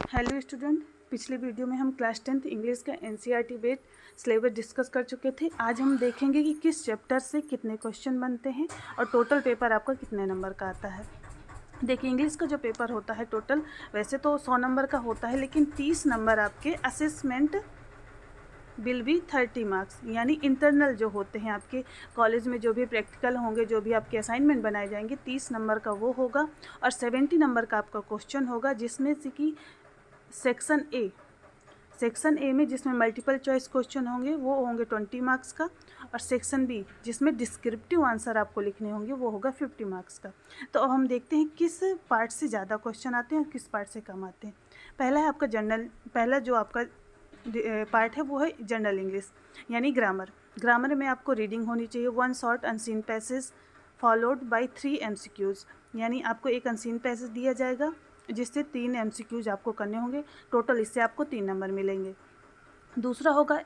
Hello student, पिछले video में हम क्लास 10th इंग्लिश का एनसीईआरटी बेस्ड सिलेबस डिस्कस कर चुके थे। आज हम देखेंगे कि किस चैप्टर से कितने क्वेश्चन बनते हैं और टोटल पेपर आपका कितने नंबर का आता है। देखिए, इंग्लिश का जो पेपर होता है टोटल वैसे तो 100 नंबर का होता है, लेकिन 30 नंबर आपके असेसमेंट विल बी 30 मार्क्स, यानी इंटरनल जो होते हैं आपके कॉलेज में, जो भी प्रैक्टिकल होंगे, जो भी आपके असाइनमेंट बनाए जाएंगे, 30 नंबर का वो होगा और 70 नंबर का आपका क्वेश्चन होगा, जिसमें से कि सेक्शन ए में जिसमें मल्टीपल चॉइस क्वेश्चन होंगे वो होंगे 20 मार्क्स का, और सेक्शन बी जिसमें डिस्क्रिप्टिव आंसर आपको लिखने होंगे वो होगा 50 मार्क्स का। तो अब हम देखते हैं किस पार्ट से ज़्यादा क्वेश्चन आते हैं और किस पार्ट से कम आते हैं। पहला है आपका जनरल, पहला जो आपका पार्ट है वो है जनरल इंग्लिश यानी ग्रामर। ग्रामर में आपको रीडिंग होनी चाहिए 1 short unseen passage followed by 3 MCQs, यानी आपको एक अनसीन पैसेज दिया जाएगा जिससे 3 MCQs आपको करने होंगे। टोटल इससे आपको 3 नंबर मिलेंगे। दूसरा होगा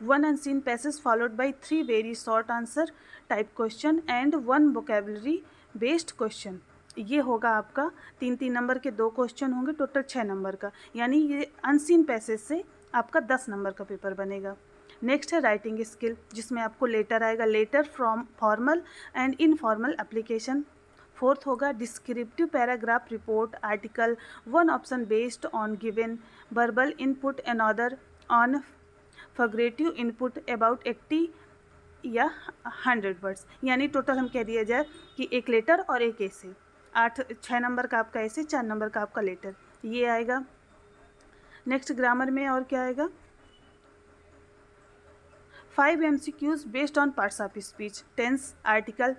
1 unseen passage followed by 3 very short answer type question and 1 vocabulary based question. ये होगा आपका 3 नंबर के 2 क्वेश्चन होंगे, टोटल 6 नंबर का, यानी ये अनसीन पैसेज से आपका 10 नंबर का पेपर बनेगा। नेक्स्ट है राइटिंग स्किल, जिसमें आपको लेटर आएगा, letter from formal and informal application. Fourth होगा descriptive paragraph report article, 1 option based on given verbal input, another on figurative input about 80 या 100 वर्ड्स, यानी टोटल हम कह दिया जाए कि एक लेटर और एक ऐसे, 6 नंबर का आपका ऐसे, 4 नंबर का आपका लेटर, ये आएगा। नेक्स्ट ग्रामर में और क्या आएगा, 5 MCQs based on parts of speech, tense, article,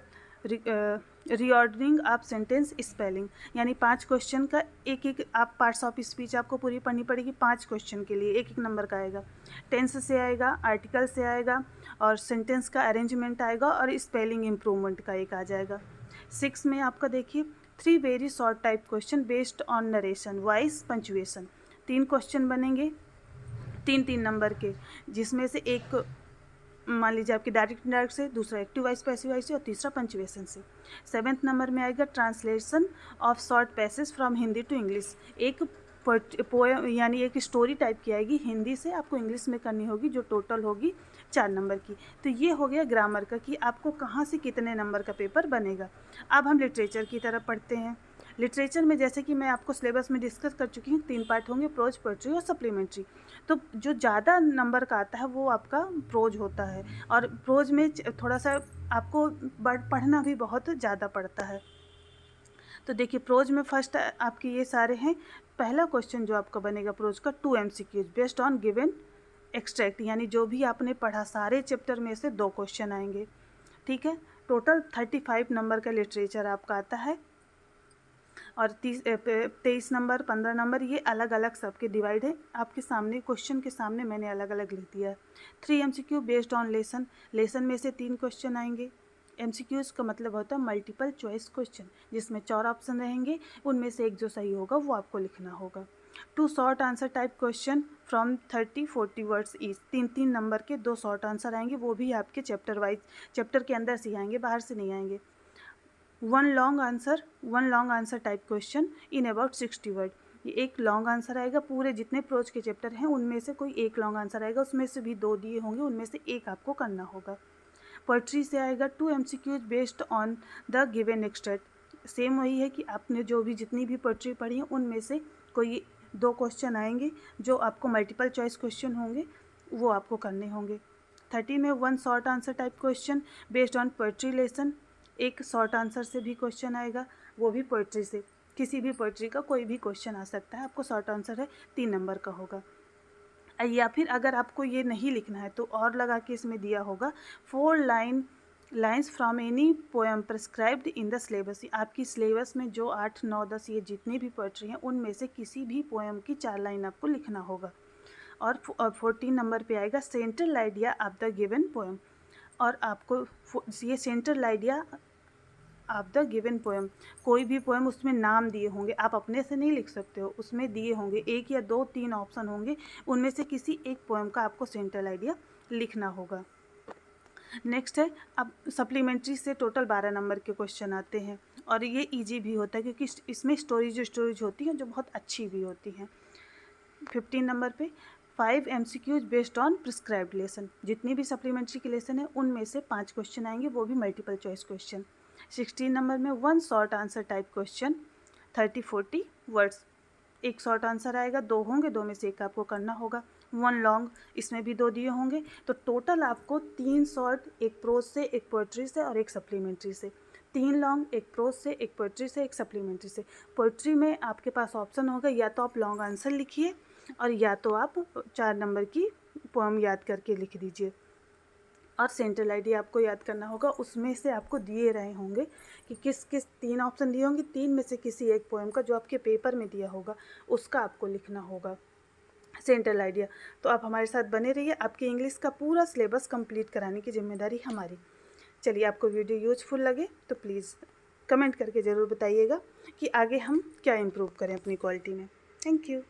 reordering of sentence, spelling, यानी 5 क्वेश्चन का एक एक आप पार्ट्स ऑफ स्पीच आपको पूरी पढ़नी पड़ेगी। 5 क्वेश्चन के लिए एक नंबर का आएगा। टेंस से आएगा, आर्टिकल से आएगा, और सेंटेंस का अरेंजमेंट आएगा, और स्पेलिंग इम्प्रूवमेंट का एक आ जाएगा। 6 में आपका देखिए 3 very short type question based on narration, voice, punctuation, 3 question बनेंगे 3 नंबर के, जिसमें से एक मान लीजिए आपकी डायरेक्ट इनडायरेक्ट से, दूसरा एक्टिव वॉइस पैसिव वॉइस से, और तीसरा पंचुएशन से। 7th नंबर में आएगा translation of short passage from Hindi to English, एक पोएम यानी एक स्टोरी टाइप की आएगी, हिंदी से आपको इंग्लिश में करनी होगी, जो टोटल होगी 4 नंबर की। तो ये हो गया ग्रामर का कि आपको कहाँ से कितने नंबर का पेपर बनेगा। अब हम लिटरेचर की तरफ पढ़ते हैं। लिटरेचर में जैसे कि मैं आपको सिलेबस में डिस्कस कर चुकी हूँ, 3 पार्ट होंगे, प्रोज, पोएट्री और सप्लीमेंट्री। तो जो ज़्यादा नंबर का आता है वो आपका प्रोज होता है, और प्रोज में थोड़ा सा आपको पढ़ना भी बहुत ज़्यादा पड़ता है। तो देखिए, प्रोज में फर्स्ट आपके ये सारे हैं। पहला क्वेश्चन जो आपका बनेगा प्रोज का, 2 MCQs based on given extract, यानी जो भी आपने पढ़ा सारे चैप्टर में से 2 क्वेश्चन आएंगे। ठीक है, टोटल 35 नंबर का लिटरेचर आपका आता है, और 23 नंबर, 15 नंबर, ये अलग अलग सबके डिवाइड है। आपके सामने क्वेश्चन के सामने मैंने अलग अलग लिख दिया है। 3 MCQ based on lesson, lesson में से 3 क्वेश्चन आएंगे। MCQs का मतलब होता है मल्टीपल चॉइस क्वेश्चन, जिसमें 4 ऑप्शन रहेंगे, उनमें से एक जो सही होगा वो आपको लिखना होगा। 2 short answer type question from 30-40 words each, 3 number के 2 शॉर्ट आंसर आएंगे, वो भी आपके चैप्टर वाइज, चैप्टर के अंदर से ही आएंगे, बाहर से नहीं आएंगे। 1 long answer type question in about 60 word, ये एक लॉन्ग आंसर आएगा, पूरे जितने प्रोज के चैप्टर हैं उनमें से कोई एक लॉन्ग आंसर आएगा, उसमें से भी 2 दिए होंगे, उनमें से एक आपको करना होगा। पोएट्री से आएगा 2 MCQs based on the given extract, same वही है कि आपने जो भी जितनी भी पोएट्री पढ़ी है उनमें से कोई 2 क्वेश्चन आएंगे जो आपको मल्टीपल चॉइस क्वेश्चन होंगे, वो आपको करने होंगे। 30 में 1 short answer type question based on poetry lesson, एक शॉर्ट आंसर से भी क्वेश्चन आएगा, वो भी पोएट्री से, किसी भी पोएट्री का कोई भी क्वेश्चन आ सकता है, आपको शॉर्ट आंसर है 3 नंबर का होगा। या फिर अगर आपको ये नहीं लिखना है तो और लगा के इसमें दिया होगा 4 lines from any poem prescribed in the syllabus, आपकी सिलेबस में जो 8, 9, 10 ये जितनी भी पोएट्री हैं उनमें से किसी भी पोएम की 4 लाइन आपको लिखना होगा। और 14 नंबर पे आएगा central idea of the given poem, और आपको ये central idea of the given poem, कोई भी पोएम उसमें नाम दिए होंगे, आप अपने से नहीं लिख सकते हो, उसमें दिए होंगे 1 या 2, 3 ऑप्शन होंगे, उनमें से किसी एक पोएम का आपको सेंट्रल आइडिया लिखना होगा। नेक्स्ट है, अब सप्लीमेंट्री से टोटल 12 नंबर के क्वेश्चन आते हैं, और ये इजी भी होता है क्योंकि इसमें स्टोरीज होती हैं जो बहुत अच्छी भी होती हैं। 15 नंबर पे 5 MCQs based on prescribed lesson. जितनी भी सप्लीमेंट्री की लेसन है उनमें से 5 क्वेश्चन आएंगे, वो भी मल्टीपल चॉइस क्वेश्चन। 16 नंबर में 1 short answer type question 30-40 words. एक शॉर्ट आंसर आएगा, 2 होंगे, 2 में से एक आपको करना होगा। 1 लॉन्ग, इसमें भी 2 दिए होंगे। तो टोटल आपको 3 शॉर्ट, एक प्रोज से, एक पोइट्री से और एक सप्लीमेंट्री से। 3 लॉन्ग, एक प्रोज से, एक पोइट्री से, एक सप्लीमेंट्री से। पोइट्री में आपके पास ऑप्शन होगा, या तो आप लॉन्ग आंसर लिखिए और या तो आप 4 नंबर की पोएम याद करके लिख दीजिए। और सेंट्रल आइडिया आपको याद करना होगा, उसमें से आपको दिए रहे होंगे कि किस किस 3 ऑप्शन दिए होंगे, 3 में से किसी एक पोएम का जो आपके पेपर में दिया होगा उसका आपको लिखना होगा सेंट्रल आइडिया। तो आप हमारे साथ बने रहिए, आपकी इंग्लिश का पूरा सिलेबस कंप्लीट कराने की जिम्मेदारी हमारी। चलिए, आपको वीडियो यूजफुल लगे तो प्लीज़ कमेंट करके ज़रूर बताइएगा कि आगे हम क्या इम्प्रूव करें अपनी क्वालिटी में। Thank you.